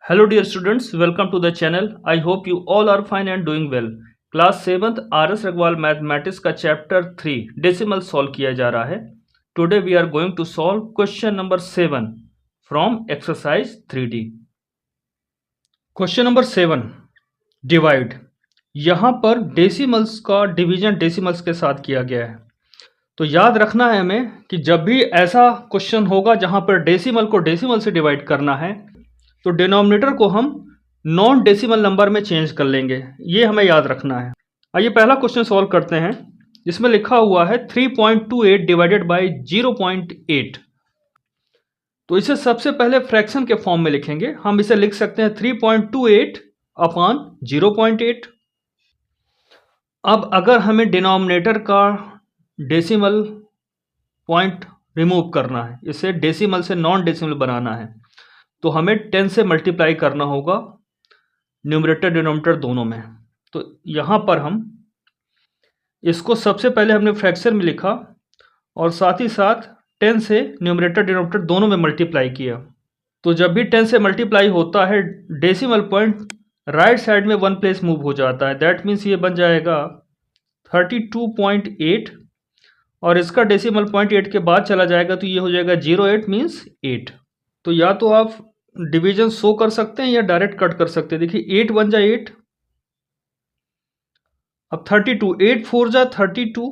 Hello dear students, welcome to the channel. I hope you all are fine and doing well. Class 7th RS Aggarwal mathematics का chapter 3 decimal solve किया जा रहा है. Today we are going to solve question number 7 from exercise 3D. Question number 7 divide. यहाँ पर decimals का division decimals के साथ किया गया है. तो याद रखना है हमें कि जब भी ऐसा क्वेश्चन होगा जहाँ पर डेसिमल को डेसिमल से डिवाइड करना है तो डिनोमिनेटर को हम नॉन डेसिमल नंबर में चेंज कर लेंगे. ये हमें याद रखना है. आइए पहला क्वेश्चन सॉल्व करते हैं. इसमें लिखा हुआ है 3.28 डिवाइडेड बाय 0.8. तो इसे सबसे पहले फ्रैक्शन के फॉर्म में लिखेंगे. हम इसे लिख सकते हैं 3.28 अपॉन 0.8. अब अगर हमें डिनोमिनेटर का डेसिमल पॉइंट रिमूव करना है, इसे डेसिमल से नॉन डेसिमल बनाना है, तो हमें 10 से मल्टीप्लाई करना होगा न्यूमरेटर डिनोमिनेटर दोनों में. तो यहाँ पर हम इसको सबसे पहले हमने फ्रैक्शन में लिखा और साथ ही साथ 10 से न्यूमरेटर डिनोमिनेटर दोनों में मल्टीप्लाई किया. तो जब भी 10 से मल्टीप्लाई होता है डेसिमल पॉइंट राइट साइड में 1 प्लेस मूव हो जाता है. दैट मीन्स ये बन जाएगा 32.8 और इसका डेसिमल पॉइंट 8 के बाद चला जाएगा तो ये हो जाएगा 08 मीन्स 8. तो या तो आप डिवीजन शो कर सकते हैं या डायरेक्ट कट कर सकते हैं. देखिए 8 1 जा 8, अब 32, 8 4 जा 32,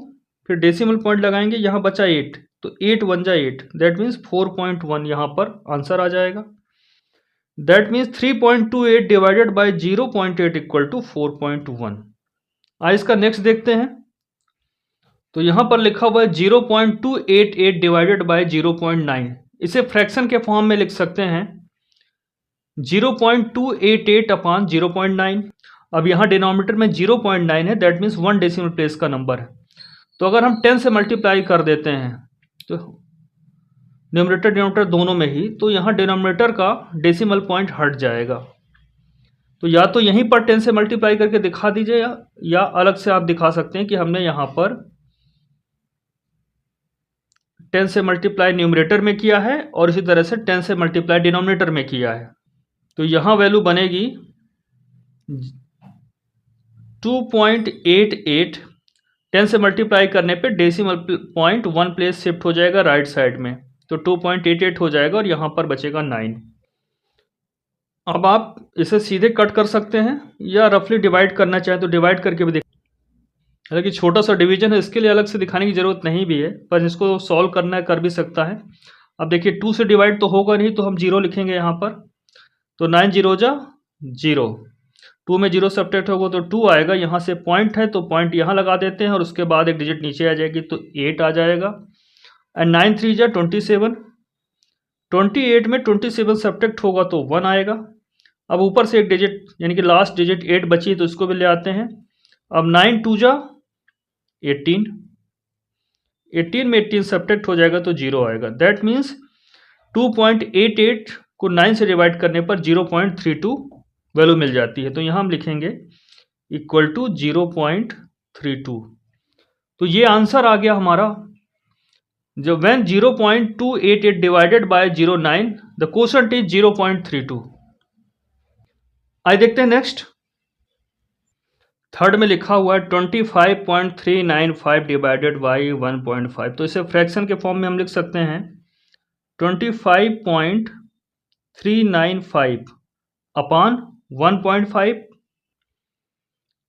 फिर डेसिमल पॉइंट लगाएंगे, यहाँ बचा 8, तो 8 1 जा 8, दैट मीन्स 4.1 यहाँ पर आंसर आ जाएगा. That means 3.28 divided by 0.8 equal to 4.1. आइए इसका नेक्स्ट देखते हैं. तो यहाँ पर लिखा हुआ है 0.288 डिवाइडेड बाय 0.9. इसे फ्रैक्शन के फॉर्म में लिख सकते हैं 0.288 अपॉन 0.9. अब यहाँ डिनोमिनेटर में 0.9 है, दैट मीन्स 1 डेसिमल प्लेस का नंबर है. तो अगर हम 10 से मल्टीप्लाई कर देते हैं तो न्यूमरेटर डिनोमिनेटर दोनों में ही, तो यहाँ डिनोमिनेटर का डेसिमल पॉइंट हट जाएगा. तो या तो यहीं पर 10 से मल्टीप्लाई करके दिखा दीजिए या अलग से आप दिखा सकते हैं कि हमने यहाँ पर 10 से मल्टीप्लाई न्यूमरेटर में किया है और इसी तरह से 10 से मल्टीप्लाई डिनोमिनेटर में किया है. तो यहाँ वैल्यू बनेगी 2.88. 10 से मल्टीप्लाई करने पे डेसिमल पॉइंट 1 प्लेस शिफ्ट हो जाएगा राइट साइड में, तो 2.88 हो जाएगा और यहाँ पर बचेगा 9. अब आप इसे सीधे कट कर सकते हैं या रफली डिवाइड करना चाहें तो डिवाइड करके भी हालांकि छोटा सा डिवीजन है, इसके लिए अलग से दिखाने की ज़रूरत नहीं भी है, पर इसको सॉल्व करना है कर भी सकता है. अब देखिए 2 से डिवाइड तो होगा नहीं, तो हम 0 लिखेंगे यहाँ पर. तो 9 0 जा 0, 2 में 0 सब्ट्रैक्ट होगा तो 2 आएगा. यहाँ से पॉइंट है तो पॉइंट यहाँ लगा देते हैं और उसके बाद एक डिजिट नीचे आ जाएगी तो 8 आ जाएगा. एंड 9 3 जा 27, 28 में 27 सब्ट्रैक्ट होगा तो 1 आएगा. अब ऊपर से एक डिजिट यानी कि लास्ट डिजिट 8 बची तो इसको भी ले आते हैं. अब 9 2 जा 18, 18 में 18 सब्ट्रैक्ट हो जाएगा तो 0 आएगा. दैट मीन्स 2.88 को 9 से डिवाइड करने पर 0.32 वैल्यू मिल जाती है. तो यहाँ हम लिखेंगे इक्वल टू 0.32. तो ये आंसर आ गया हमारा. जब when 0.288 divided by 0.9 the quotient is 0.32. आइए देखते हैं नेक्स्ट. थर्ड में लिखा हुआ है 25.395 डिवाइडेड बाई 1.5. तो इसे फ्रैक्शन के फॉर्म में हम लिख सकते हैं 25.395 अपॉन 1.5.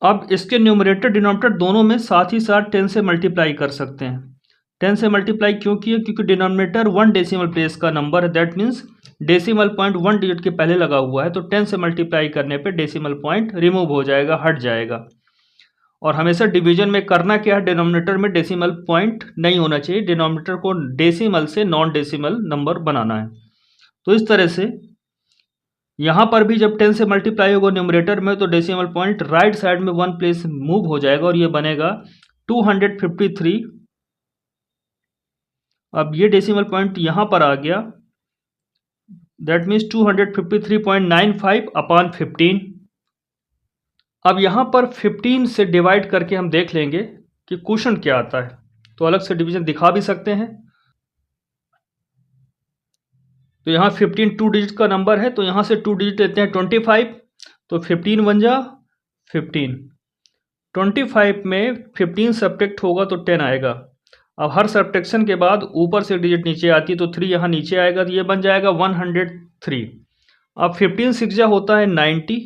अब इसके न्यूमरेटर डिनोमिनेटर दोनों में साथ ही साथ 10 से मल्टीप्लाई कर सकते हैं. 10 से मल्टीप्लाई क्यों किया? क्योंकि डिनोमिनेटर 1 डेसिमल प्लेस का नंबर है. That means decimal point 1 digit के पहले लगा हुआ है, तो 10 से मल्टीप्लाई करने पे डेसिमल पॉइंट रिमूव हो जाएगा, हट जाएगा. और हमेशा डिवीजन में करना क्या है, डिनोमिनेटर में डेसिमल पॉइंट नहीं होना चाहिए, डिनोमिनेटर को डेसिमल से नॉन डेसिमल नंबर बनाना है. तो इस तरह से यहाँ पर भी जब 10 से मल्टीप्लाई होगा न्यूमरेटर में तो डेसिमल पॉइंट राइट साइड में 1 प्लेस मूव हो जाएगा और ये बनेगा 253. अब ये डेसिमल पॉइंट यहाँ पर आ गया, दैट मीन्स 253.95 अपॉन 15. अब यहाँ पर 15 से डिवाइड करके हम देख लेंगे कि क्वोशंट क्या आता है. तो अलग से डिवीजन दिखा भी सकते हैं. तो यहाँ 15 2 डिजिट का नंबर है, तो यहाँ से 2 डिजिट लेते हैं 25, तो 15 1 जा 15, 25 में 15 सब्ट्रैक्ट होगा तो 10 आएगा। अब हर सब्ट्रैक्शन के बाद ऊपर से डिजिट नीचे आती है, तो 3 यहाँ नीचे आएगा, तो ये बन जाएगा 103। अब 15 6 जा होता है 90,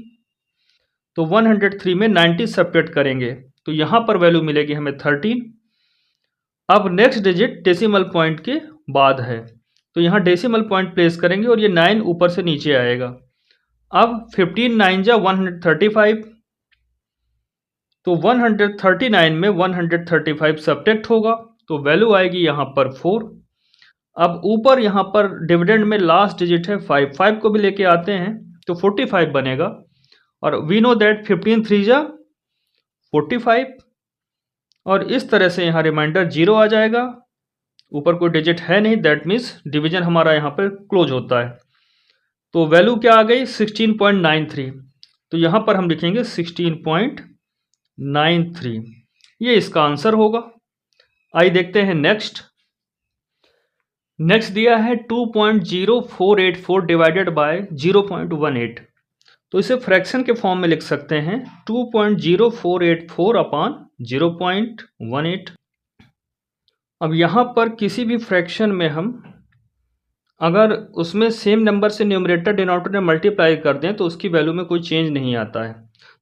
तो 103 में 90 सब्ट्रैक्ट करेंगे तो यहाँ पर वैल्यू मिलेगी हमें 13। अब नेक्स्ट डिजिट डेसिमल पॉइंट के बाद है, तो यहाँ डेसिमल पॉइंट प्लेस करेंगे और ये 9 ऊपर से नीचे आएगा। अब 15 9 जा 135, तो 139 में 135 सब्ट्रैक्ट होगा तो वैल्यू आएगी यहाँ पर 4। अब ऊपर यहाँ पर डिविडेंड में लास्ट डिजिट है 5, 5 को भी लेके आते हैं तो 45 बनेगा, और वी नो दैट 15 3 जा 45, और इस तरह से यहाँ रिमाइंडर 0 आ जाएगा। ऊपर कोई डिजिट है नहीं, दैट मीन्स डिवीजन हमारा यहाँ पर क्लोज होता है। तो वैल्यू क्या आ गई 16.93, तो यहाँ पर हम लिखेंगे 16.93, ये इसका आंसर होगा। आइए देखते हैं नेक्स्ट दिया है 2.0484 डिवाइडेड बाय 0.18, तो इसे फ्रैक्शन के फॉर्म में लिख सकते हैं 2.0484 अपान 0.18। अब यहाँ पर किसी भी फ्रैक्शन में हम अगर उसमें सेम नंबर से न्यूमरेटर डिनोमिनेटर में मल्टीप्लाई कर दें तो उसकी वैल्यू में कोई चेंज नहीं आता है।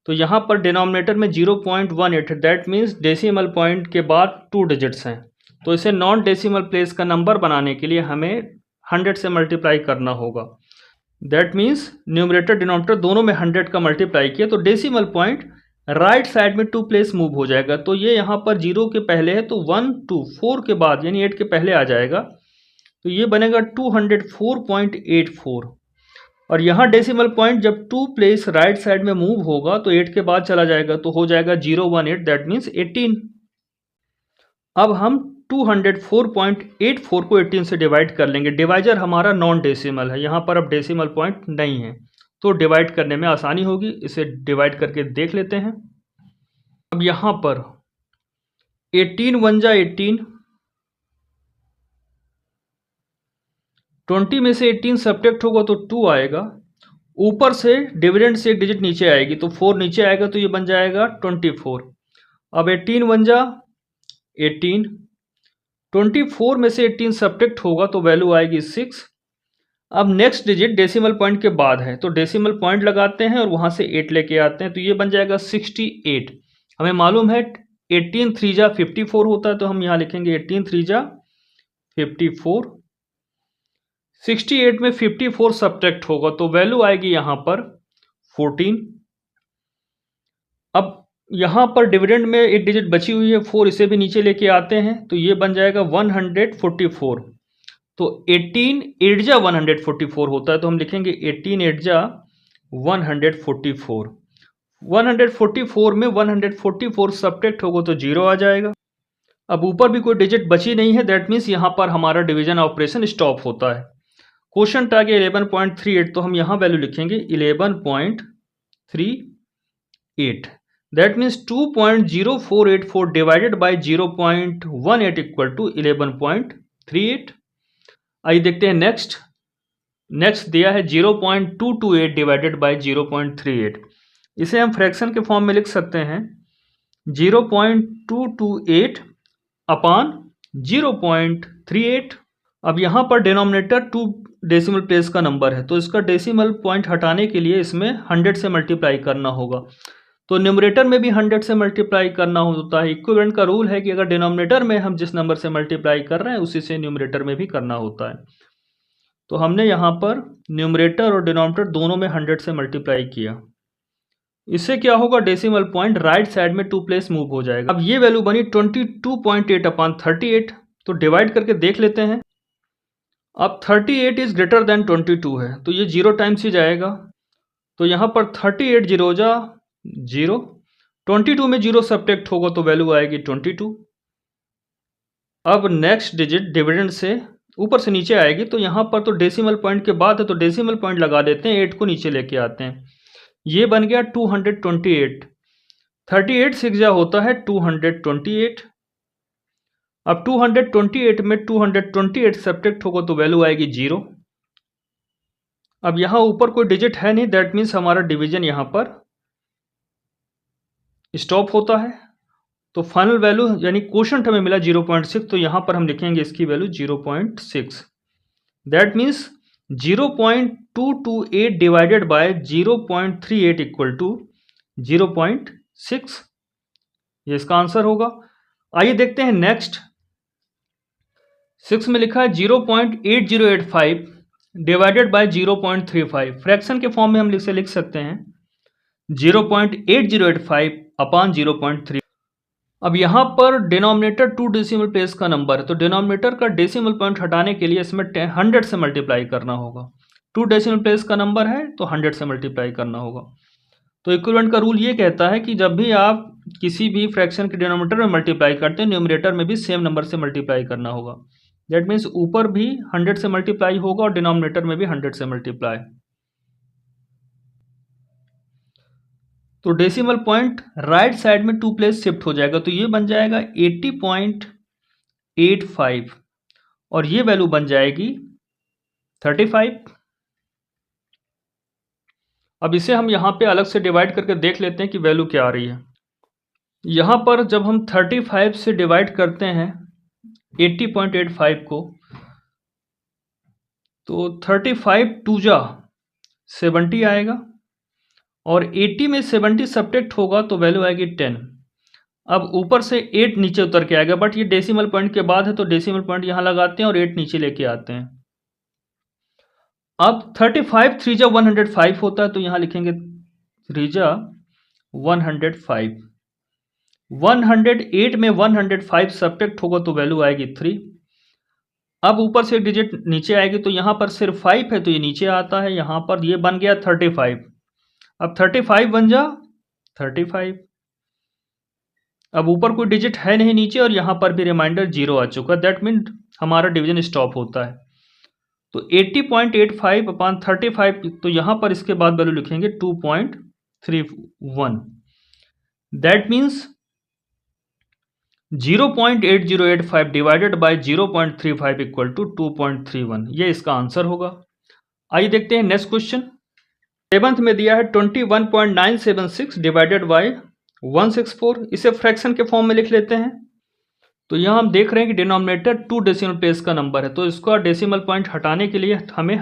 तो यहाँ पर डिनोमिनेटर में 0.18, दैट मीन्स डेसिमल पॉइंट के बाद 2 डिजिट्स हैं, तो इसे नॉन डेसिमल प्लेस का नंबर बनाने के लिए हमें 100 से मल्टीप्लाई करना होगा। दैट मीन्स न्यूमरेटर डिनोमिनेटर दोनों में 100 का मल्टीप्लाई किया तो डेसिमल पॉइंट राइट साइड में 2 प्लेस मूव हो जाएगा। तो ये यहाँ पर 0 के पहले है तो 1 2 4 के बाद यानी 8 के पहले आ जाएगा, तो ये बनेगा 204.84, और यहाँ डेसिमल पॉइंट जब 2 प्लेस राइट साइड में मूव होगा तो 8 के बाद चला जाएगा तो हो जाएगा 018, दैट मीन्स 18। अब हम 204.84 को 18 से डिवाइड कर लेंगे। डिवाइजर हमारा नॉन डेसिमल है, यहाँ पर अब डेसिमल पॉइंट नहीं है तो डिवाइड करने में आसानी होगी। इसे डिवाइड करके देख लेते हैं। अब यहाँ पर 18 1 जा 18, 20 में से 18 सब्ट्रैक्ट होगा तो 2 आएगा, ऊपर से डिविडेंड से एक डिजिट नीचे आएगी तो 4 नीचे आएगा तो ये बन जाएगा 24। अब 18 1 जा 18, 24 में से 18 सब्ट्रैक्ट होगा तो वैल्यू आएगी 6। अब नेक्स्ट डिजिट डेसिमल पॉइंट के बाद है तो डेसिमल पॉइंट लगाते हैं और वहाँ से 8 लेके आते हैं तो ये बन जाएगा 68। हमें मालूम है 18 3 जा 54 होता है, तो हम यहाँ लिखेंगे 18 3 जा 54। 68 में 54 सब्ट्रैक्ट होगा तो वैल्यू आएगी यहाँ पर 14। अब यहाँ पर डिविडेंड में एक डिजिट बची हुई है 4, इसे भी नीचे लेके आते हैं तो ये बन जाएगा 144। तो 18 8 जा 144 होता है, तो हम लिखेंगे 18 8 जा 144। 144 में 144 सब्ट्रैक्ट होगा तो 0 आ जाएगा। अब ऊपर भी कोई डिजिट बची नहीं है, दैट मीन्स यहाँ पर हमारा डिवीजन ऑपरेशन स्टॉप होता है। क्वेश्चन आ गया 11.38, तो हम यहाँ वैल्यू लिखेंगे 11.38, that means 2.0484 divided by 0.18 equal to 11.38। आइए देखते हैं नेक्स्ट दिया है 0.228 डिवाइडेड बाय 0.38, इसे हम फ्रैक्शन के फॉर्म में लिख सकते हैं 0.228 अपान 0.38। अब यहाँ पर डिनोमिनेटर 2 डेसिमल प्लेस का नंबर है तो इसका डेसिमल पॉइंट हटाने के लिए इसमें 100 से मल्टीप्लाई करना होगा, तो न्यूमरेटर में भी 100 से मल्टीप्लाई करना होता है। इक्विवेलेंट का रूल है कि अगर डिनोमिनेटर में हम जिस नंबर से मल्टीप्लाई कर रहे हैं उसी से न्यूमरेटर में भी करना होता है। तो हमने यहाँ पर न्यूमरेटर और डिनोमिनेटर दोनों में 100 से मल्टीप्लाई किया, इससे क्या होगा डेसिमल पॉइंट राइट साइड में 2 प्लेस मूव हो जाएगा। अब ये वैल्यू बनी 22.8 अपान 38, तो डिवाइड करके देख लेते हैं। अब 38 इज ग्रेटर देन 22 है तो ये 0 टाइम्स ही जाएगा, तो यहाँ पर 38 0 जा 0, 22 में 0 सब्ट्रैक्ट होगा तो वैल्यू आएगी 22। अब नेक्स्ट डिजिट डिविडेंड से ऊपर से नीचे आएगी, तो यहाँ पर तो डेसिमल पॉइंट के बाद है तो डेसिमल पॉइंट लगा देते हैं, 8 को नीचे लेके आते हैं, ये बन गया 228। 38 6 जा होता है 228। अब 228 में 228 सब्ट्रैक्ट होगा तो वैल्यू आएगी 0। अब यहाँ ऊपर कोई डिजिट है नहीं, दैट मीन्स हमारा डिवीजन यहाँ पर स्टॉप होता है। तो फाइनल वैल्यू यानी क्वोशंट हमें मिला 0.6, तो यहाँ पर हम लिखेंगे इसकी value 0.6। That means 0.228 divided by 0.38 equal to 0.6, ये इसका आंसर होगा। आइए देखते हैं नेक्स्ट। 6 में लिखा है 0.8085 डिवाइडेड बाय 0.35। फ्रैक्शन के फॉर्म में हम इसे लिख सकते हैं 0.8085 अपॉन 0.3। अब यहाँ पर डिनोमिनेटर 2 डेसिमल प्लेस का नंबर है, तो डिनोमिनेटर का डेसिमल पॉइंट हटाने के लिए इसमें 100 से मल्टीप्लाई करना होगा। 2 डेसिमल प्लेस का नंबर है तो 100 से मल्टीप्लाई करना होगा। तो इक्विवेलेंट का रूल ये कहता है कि जब भी आप किसी भी फ्रैक्शन के डिनोमिनेटर में मल्टीप्लाई करते हैं, न्यूमरेटर में भी सेम नंबर से मल्टीप्लाई करना होगा। दैट मीन्स ऊपर भी 100 से मल्टीप्लाई होगा और डिनोमिनेटर में भी 100 से मल्टीप्लाई। तो डेसिमल पॉइंट राइट साइड में 2 प्लेस शिफ्ट हो जाएगा, तो ये बन जाएगा 80.85 और ये वैल्यू बन जाएगी 35। अब इसे हम यहाँ पे अलग से डिवाइड करके देख लेते हैं कि वैल्यू क्या आ रही है। यहाँ पर जब हम 35 से डिवाइड करते हैं 80.85 को, तो 35 टू जा 70 आएगा और 80 में 70 सब्ट्रैक्ट होगा तो वैल्यू आएगी 10। अब ऊपर से 8 नीचे उतर के आएगा, बट ये डेसिमल पॉइंट के बाद है तो डेसिमल पॉइंट यहाँ लगाते हैं और 8 नीचे लेके आते हैं। अब 35 3 जा 105 होता है, तो यहाँ लिखेंगे 3 जा 105। 108 में 105 सब्ट्रैक्ट होगा तो वैल्यू आएगी 3। अब ऊपर से डिजिट नीचे आएगी, तो यहाँ पर सिर्फ 5 है तो ये नीचे आता है, यहाँ पर ये बन गया 35। अब 35 बन जा 35। अब ऊपर कोई डिजिट है नहीं नीचे और यहाँ पर भी रिमाइंडर 0 आ चुका है, दैट मीन हमारा डिवीजन स्टॉप होता है। तो 80.85 अपॉन 35, तो यहाँ पर इसके बाद वैल्यू लिखेंगे 2.31। That means 0.8085 divided by 0.35 equal to 2.31, ये इसका आंसर होगा। आइए देखते हैं नेक्स्ट क्वेश्चन। 7th में दिया है 21.976 डिवाइडेड बाय 164। इसे फ्रैक्शन के फॉर्म में लिख लेते हैं। तो यहाँ हम देख रहे हैं कि डिनोमिनेटर 2 डेसिमल प्लेस का नंबर है, तो इसका डेसिमल पॉइंट हटाने के लिए हमें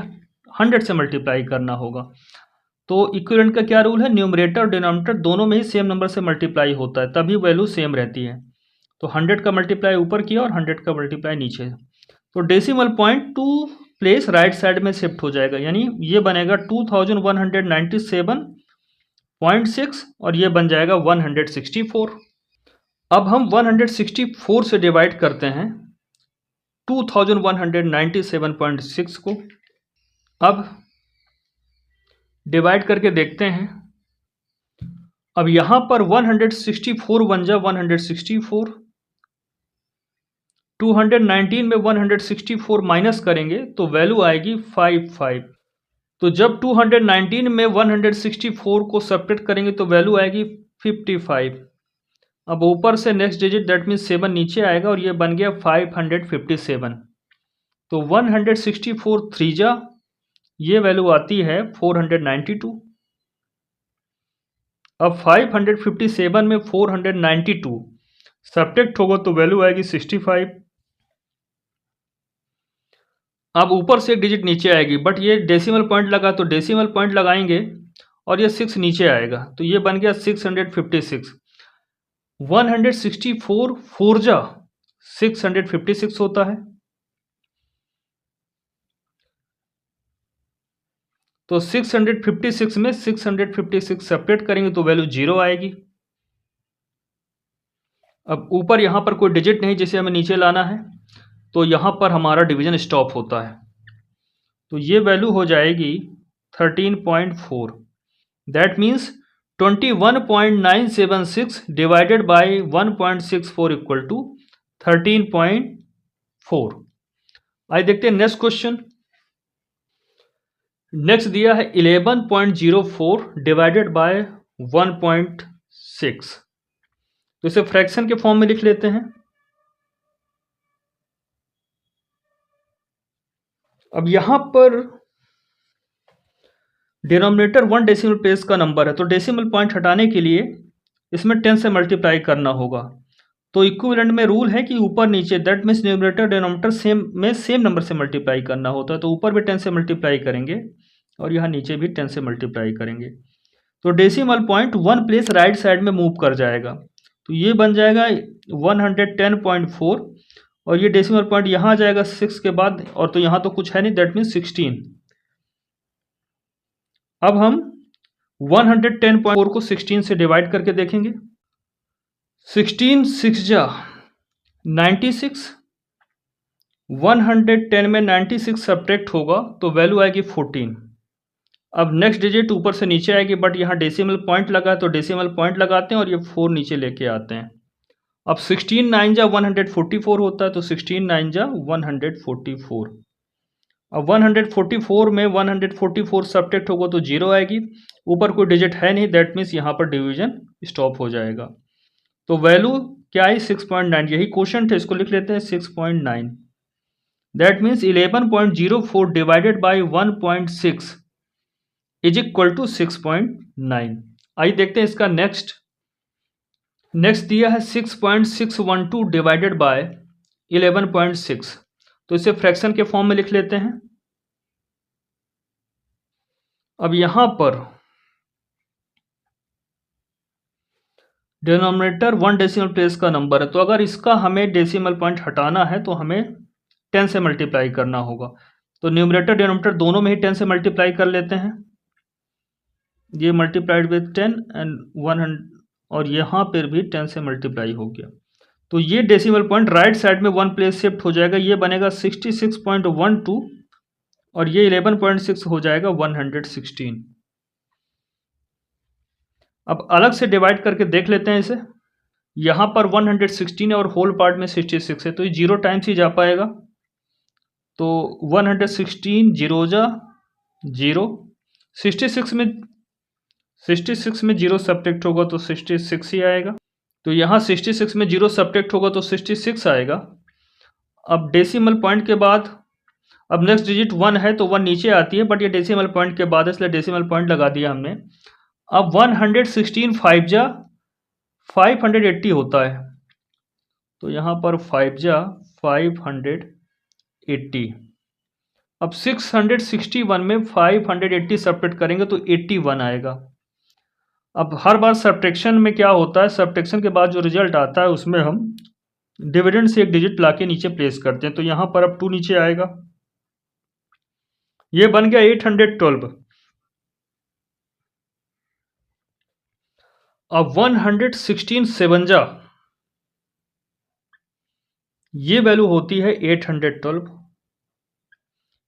100 से मल्टीप्लाई करना होगा। तो इक्विवेलेंट का क्या रूल है, न्यूमरेटर और डिनोमिनेटर दोनों में ही सेम नंबर से मल्टीप्लाई होता है, तभी वैल्यू सेम रहती है। तो 100 का मल्टीप्लाई ऊपर किया और 100 का मल्टीप्लाई नीचे। तो decimal point 2 place right side में शिफ्ट हो जाएगा, यानी ये बनेगा 2197.6 और ये बन जाएगा 164। अब हम 164 से डिवाइड करते हैं 2197.6 को। अब डिवाइड करके देखते हैं। अब यहाँ पर 164 बन जा 164। 219 में 164 माइनस करेंगे तो वैल्यू आएगी 55। तो जब 219 में 164 को सब्ट्रैक्ट करेंगे तो वैल्यू आएगी 55। अब ऊपर से नेक्स्ट डिजिट दैट मीन्स 7 नीचे आएगा और ये बन गया 557। तो 164 3 जा, ये वैल्यू आती है 492। अब 557 में 492 सब्ट्रैक्ट होगा तो वैल्यू आएगी 65। अब ऊपर से एक डिजिट नीचे आएगी, बट ये डेसिमल पॉइंट लगा तो डेसिमल पॉइंट लगाएंगे और ये 6 नीचे आएगा, तो ये बन गया 656। 164 4 जा 656 होता है। तो 656 में 656 सेपरेट करेंगे तो वैल्यू 0 आएगी। अब ऊपर यहाँ पर कोई डिजिट नहीं जिसे हमें नीचे लाना है, तो यहाँ पर हमारा डिवीजन स्टॉप होता है। तो ये वैल्यू हो जाएगी 13.4। That means 21.976 divided by 1.64 equal to 13.4। आइए देखते हैं नेक्स्ट क्वेश्चन। नेक्स्ट दिया है 11.04 डिवाइडेड बाय 1.6। तो इसे फ्रैक्शन के फॉर्म में लिख लेते हैं। अब यहां पर डिनोमिनेटर 1 डेसिमल प्लेस का नंबर है, तो डेसिमल पॉइंट हटाने के लिए इसमें 10 से मल्टीप्लाई करना होगा। तो इक्विवेलेंट में रूल है कि ऊपर नीचे, that means numerator denominator same number से मल्टीप्लाई करना होता है। तो ऊपर भी 10 से मल्टीप्लाई करेंगे और यहाँ नीचे भी 10 से मल्टीप्लाई करेंगे। तो decimal point 1 place right side में मूव कर जाएगा, तो ये बन जाएगा 110.4 और ये डेसिमल पॉइंट यहाँ आ जाएगा 6 के बाद, और तो यहाँ तो कुछ है नहीं, दैट मीन्स 16। अब हम 110.4 को 16 से डिवाइड करके देखेंगे। 16 6 जा 96, 110 में 96 सब्ट्रैक्ट होगा तो वैल्यू आएगी 14। अब नेक्स्ट डिजिट ऊपर से नीचे आएगी, बट यहाँ डेसिमल पॉइंट लगा है तो डेसिमल पॉइंट लगाते हैं और ये 4 नीचे लेके आते हैं। अब 16 9 जा 144 होता है, तो 16 9 जा 144। अब 144 में 144 सब्ट्रैक्ट होगा तो 0 आएगी, ऊपर कोई डिजिट है नहीं, दैट मीन्स यहाँ पर डिवीजन स्टॉप हो जाएगा। तो वैल्यू क्या है 6.9, यही क्वेश्चन थे, इसको लिख लेते हैं 6.9। That means 11.04 divided by 1.6 is equal to 6.9। आइए देखते हैं इसका नेक्स्ट दिया है 6.612 डिवाइडेड बाय 11.6, तो इसे फ्रैक्शन के फॉर्म में लिख लेते हैं। अब यहां पर डिनोमिनेटर 1 डेसिमल प्लेस का नंबर है, तो अगर इसका हमें डेसिमल पॉइंट हटाना है तो हमें 10 से मल्टीप्लाई करना होगा। तो न्यूमरेटर डिनोमिनेटर दोनों में ही 10 से मल्टीप्लाई कर लेते हैं। ये मल्टीप्लाइड विथ 10 एंड 100, और यहाँ पर भी 10 से मल्टीप्लाई हो गया। तो ये डेसिमल पॉइंट राइट साइड में 1 प्लेस शिफ्ट हो जाएगा, ये बनेगा 66.12 और ये 11.6 हो जाएगा 116। अब अलग से डिवाइड करके देख लेते हैं इसे। यहाँ पर 116 है और होल पार्ट में 66 है, तो ये 0 टाइम्स ही जा पाएगा। तो 116 जीरो जा 0, 66 में 0 सब्ट्रैक्ट होगा तो 66 ही आएगा। तो यहाँ 66 में 0 सब्ट्रैक्ट होगा तो 66 आएगा। अब डेसिमल पॉइंट के बाद अब नेक्स्ट डिजिट 1 है तो 1 नीचे आती है, बट ये डेसिमल पॉइंट के बाद है, इसलिए डेसिमल पॉइंट लगा दिया हमने। अब 116 5 जा 580 होता है, तो यहाँ पर 5 जा 580। अब 661 में 580 सब्ट्रैक्ट करेंगे तो 81 आएगा। अब हर बार सब्ट्रैक्शन में क्या होता है, सब्ट्रैक्शन के बाद जो रिजल्ट आता है उसमें हम डिविडेंड से एक डिजिट लाके नीचे प्लेस करते हैं, तो यहाँ पर अब 2 नीचे आएगा, ये बन गया 812। अब 116 7 जा, ये वैल्यू होती है 812।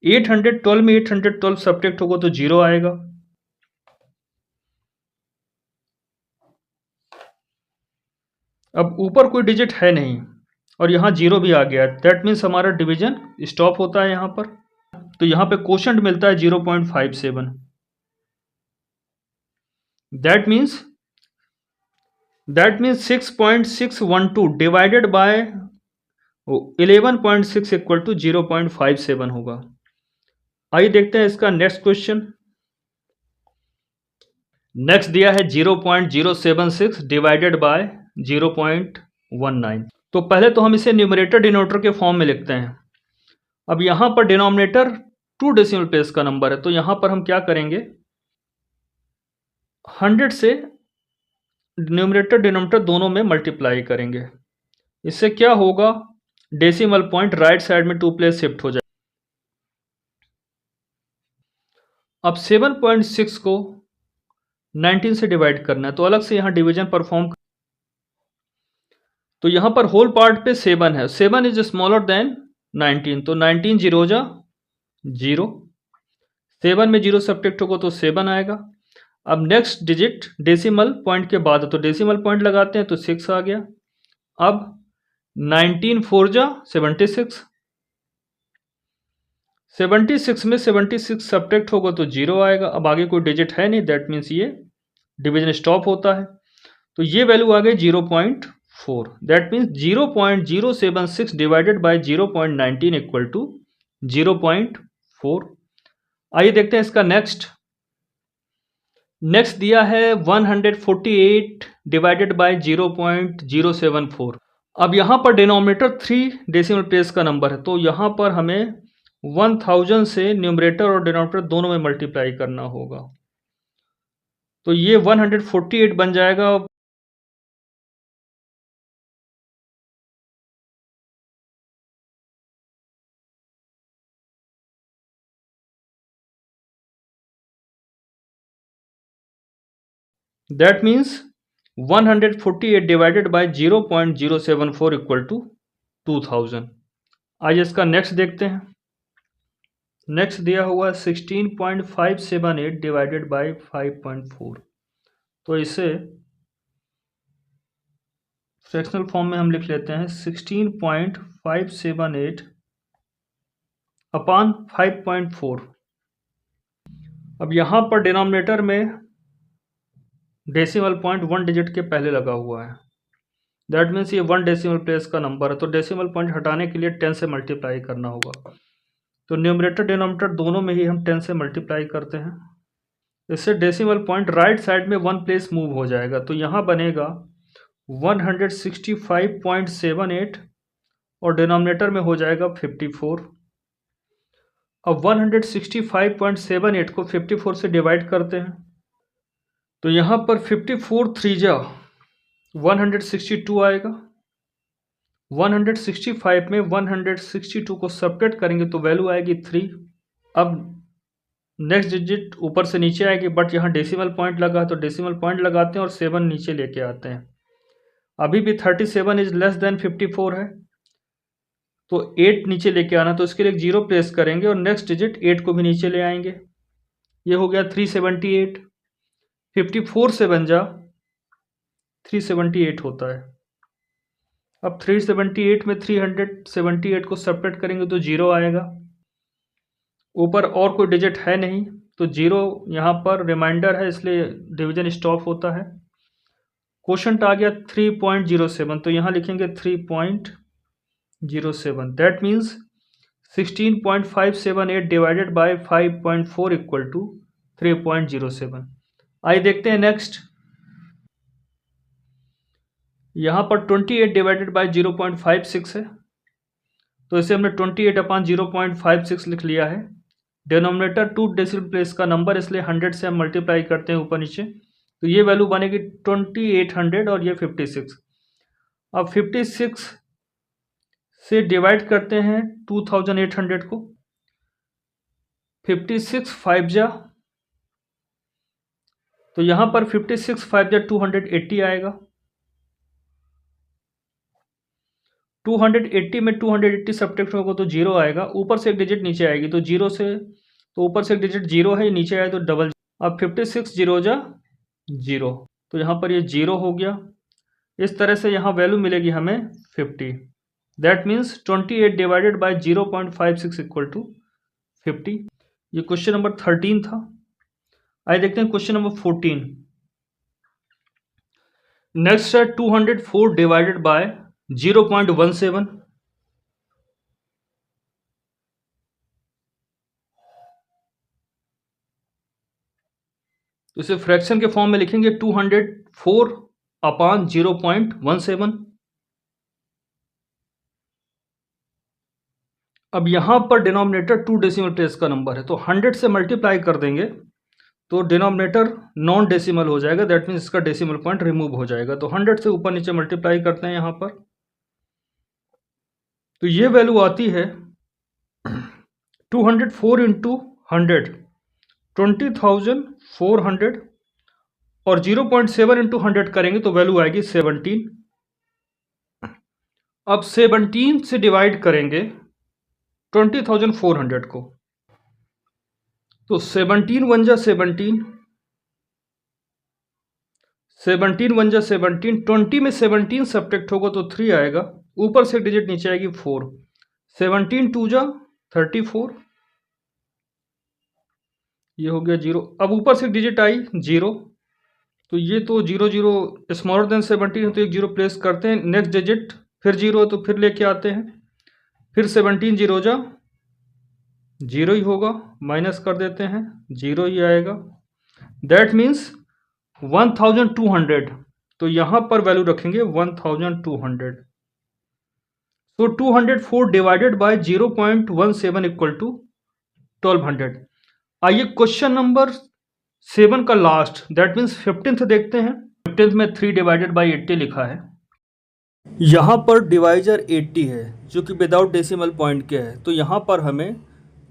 812 में 812 सब्ट्रैक्ट होगा तो 0 आएगा। अब ऊपर कोई डिजिट है नहीं और यहाँ 0 भी आ गया, दैट मीन्स हमारा डिवीजन स्टॉप होता है यहाँ पर। तो यहाँ पे क्वोशंट मिलता है 0.57, that means 6.612 divided by 11.6 equal to 0.57 होगा। आइए देखते हैं इसका नेक्स्ट क्वेश्चन। नेक्स्ट दिया है 0.076 डिवाइडेड बाय 0.19। तो पहले तो हम इसे न्यूमरेटर डिनोमिनेटर के फॉर्म में लिखते हैं। अब यहाँ पर डिनोमिनेटर 2 डेसिमल प्लेस का नंबर है, तो यहाँ पर हम क्या करेंगे, 100 से न्यूमरेटर डिनोमिनेटर दोनों में मल्टीप्लाई करेंगे। इससे क्या होगा, डेसिमल पॉइंट राइट साइड में 2 प्लेस शिफ्ट हो जाए। अब 7.6 को 19 से डिवाइड करना है, तो अलग से यहाँ डिवीजन परफॉर्म। तो यहाँ पर होल पार्ट पे 7 है, 7 इज स्मॉलर देन 19, तो 19 जीरो जा 0, 7 में 0 सब्ट्रैक्ट होगा तो 7 आएगा। अब नेक्स्ट डिजिट डेसिमल पॉइंट के बाद, तो डेसिमल पॉइंट लगाते हैं तो 6 आ गया। अब 19 4 जा 76, 76 में 76 सब्ट्रैक्ट होगा तो 0 आएगा। अब आगे कोई डिजिट है नहीं, दैट मीन्स ये डिवीजन स्टॉप होता है। तो ये वैल्यू आ गई 0.4, that means 0.076 divided by 0.19 equal to 0.4। आइए देखते हैं इसका नेक्स्ट। नेक्स्ट दिया है 148 डिवाइडेड बाय 0.074। अब यहाँ पर डिनोमिनेटर 3 डेसिमल प्लेस का नंबर है, तो यहाँ पर हमें 1000 से न्यूमरेटर और डिनोमिनेटर दोनों में मल्टीप्लाई करना होगा। तो ये 148 बन जाएगा। That means 148 divided by 0.074 equal to 2000। आइए इसका नेक्स्ट देखते हैं। नेक्स्ट दिया हुआ 16.578 डिवाइडेड बाय 5.4। तो इसे फ्रैक्शनल फॉर्म में हम लिख लेते हैं 16.578 अपॉन 5.4। अब यहाँ पर डिनोमिनेटर में डेसिमल पॉइंट 1 डिजिट के पहले लगा हुआ है। दैट मीन्स ये 1 डेसिमल प्लेस का नंबर है, तो डेसिमल पॉइंट हटाने के लिए 10 से मल्टीप्लाई करना होगा। तो न्यूमरेटर डिनोमिनेटर दोनों में ही हम 10 से मल्टीप्लाई करते हैं। इससे डेसिमल पॉइंट राइट साइड में 1 प्लेस मूव हो जाएगा, तो यहाँ बनेगा 165.78 और डिनोमिनेटर में हो जाएगा 54। अब 165.78 को 54 से डिवाइड करते हैं, तो यहाँ पर 54 3 जा 162 आएगा। 165 में 162 को सब्ट्रैक्ट करेंगे तो वैल्यू आएगी 3। अब नेक्स्ट डिजिट ऊपर से नीचे आएगी, बट यहाँ डेसिमल पॉइंट लगा है तो डेसिमल पॉइंट लगाते हैं और 7 नीचे लेके आते हैं। अभी भी 37 इज लेस देन 54 है, तो 8 नीचे लेके आना, तो इसके लिए 0 प्लेस करेंगे और नेक्स्ट डिजिट 8 को भी नीचे ले आएंगे। ये हो गया 378। 54 से बन जा 378 होता है। अब 378 में 378 को सब्ट्रैक्ट करेंगे तो 0 आएगा। ऊपर और कोई डिजिट है नहीं, तो 0 यहाँ पर रिमाइंडर है, इसलिए डिवीजन स्टॉप होता है। क्वोशंट आ गया 3.07, तो यहाँ लिखेंगे 3.07। That means 16.578 divided by 5.4 equal to 3.07। आइए देखते हैं नेक्स्ट। यहाँ पर 28 डिवाइडेड बाय 0.56 है, तो इसे हमने 28 अपॉन 0.56 लिख लिया है। डिनोमिनेटर 2 डेसिमल प्लेस का नंबर, इसलिए 100 से हम मल्टीप्लाई करते हैं ऊपर नीचे, तो ये वैल्यू बनेगी 2800 और ये 56। अब 56 से डिवाइड करते हैं 2800 को। 56 5 जा, तो यहाँ पर 56 5 जा 280 आएगा। 280 में 280 सब्ट्रैक्ट होगा तो 0 आएगा। ऊपर से एक डिजिट नीचे आएगी, तो 0 से, तो ऊपर से एक डिजिट 0 है, नीचे आए तो डबल। अब 56 0 जा 0, तो यहाँ पर ये 0 हो गया। इस तरह से यहाँ वैल्यू मिलेगी हमें 50। That means 28 divided by 0.56 equal to 50। ये क्वेश्चन नंबर 13 था। आइए देखते हैं क्वेश्चन नंबर 14। नेक्स्ट है 204 डिवाइडेड बाय 0.17। तो इसे फ्रैक्शन के फॉर्म में लिखेंगे 204 अपॉन 0.17। अब यहाँ पर डिनोमिनेटर 2 डेसिमल प्लेस का नंबर है, तो 100 से मल्टीप्लाई कर देंगे तो डिनोमिनेटर नॉन डेसिमल हो जाएगा। दैट मीन्स इसका डेसिमल पॉइंट रिमूव हो जाएगा। तो 100 से ऊपर नीचे मल्टीप्लाई करते हैं यहाँ पर, तो ये वैल्यू आती है 204 इंटू 100 20,400 और 0.7 इंटू 100 करेंगे तो वैल्यू आएगी 17। अब 17 से डिवाइड करेंगे 20,400 को, तो 17 1 जा 17, 17 1 जा 17, 20 में 17 सब्ट्रैक्ट होगा तो 3 आएगा। ऊपर से डिजिट नीचे आएगी 4, 17 2 जा 34, ये हो गया 0। अब ऊपर से डिजिट आई 0, तो ये तो 0 0 स्मॉलर देन 17 है, तो एक 0 प्लेस करते हैं। नेक्स्ट डिजिट फिर 0 है तो फिर लेके आते हैं, फिर 17 0 जा 0 ही होगा, माइनस कर देते हैं 0 ही आएगा। दैट मीन्स 1200, तो यहाँ पर वैल्यू रखेंगे 1200। तो 204 डिवाइडेड बाय 0.17 इक्वल टू 1200। आइए क्वेश्चन नंबर 7 का लास्ट, दैट मीन्स 15th देखते हैं। 15th में 3 डिवाइडेड बाई 80 लिखा है। यहाँ पर डिवाइजर 80 है जो कि विदाउट डेसिमल पॉइंट के है, तो यहाँ पर हमें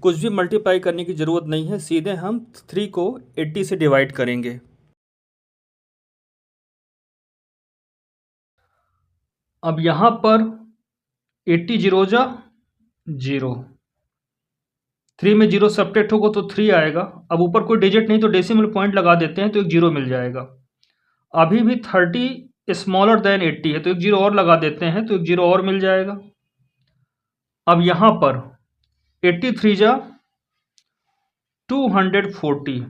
कुछ भी मल्टीप्लाई करने की ज़रूरत नहीं है, सीधे हम 3 को 80 से डिवाइड करेंगे। अब यहाँ पर 80 जीरो जा 0, 3 में 0 सब्ट्रैक्ट होगा तो 3 आएगा। अब ऊपर कोई डिजिट नहीं तो डेसिमल पॉइंट लगा देते हैं तो एक 0 मिल जाएगा। अभी भी 30 स्मॉलर देन 80 है तो एक 0 और लगा देते हैं तो एक 0 और मिल जाएगा। अब यहाँ पर 83 जा 240,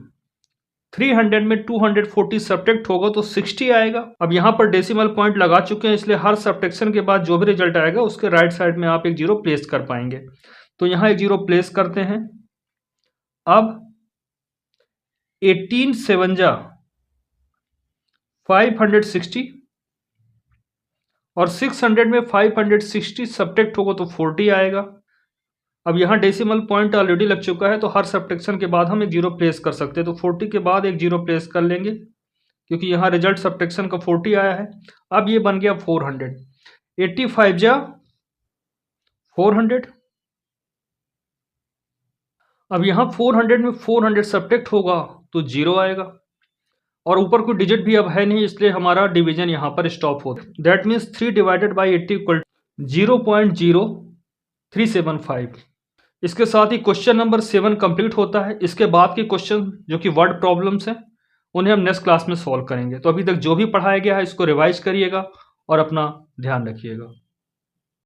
300 में 240 सब्ट्रैक्ट होगा तो 60 आएगा। अब यहाँ पर डेसिमल पॉइंट लगा चुके हैं इसलिए हर सब्ट्रैक्शन के बाद जो भी रिजल्ट आएगा उसके राइट साइड में आप एक 0 प्लेस कर पाएंगे। तो यहाँ एक 0 प्लेस करते हैं। अब 18 7 जा 560 और 600 में 560 सब्ट्रैक्ट होगा तो 40 आएगा। अब यहाँ डेसिमल पॉइंट ऑलरेडी लग चुका है तो हर सब्ट्रैक्शन के बाद हम एक 0 प्लेस कर सकते हैं, तो 40 के बाद एक 0 प्लेस कर लेंगे क्योंकि यहाँ रिजल्ट सब्ट्रैक्शन का 40 आया है। अब ये बन गया 400, 85 जा 400। अब यहाँ 400 में 400 सब्ट्रैक्ट होगा तो 0 आएगा और ऊपर कोई डिजिट भी अब है नहीं इसलिए हमारा डिवीजन यहाँ पर स्टॉप होता है। That means 3 divided by 80 equal 0.0375। इसके साथ ही क्वेश्चन नंबर 7 कंप्लीट होता है। इसके बाद के क्वेश्चन जो कि वर्ड प्रॉब्लम्स हैं उन्हें हम नेक्स्ट क्लास में सॉल्व करेंगे। तो अभी तक जो भी पढ़ाया गया है इसको रिवाइज करिएगा और अपना ध्यान रखिएगा।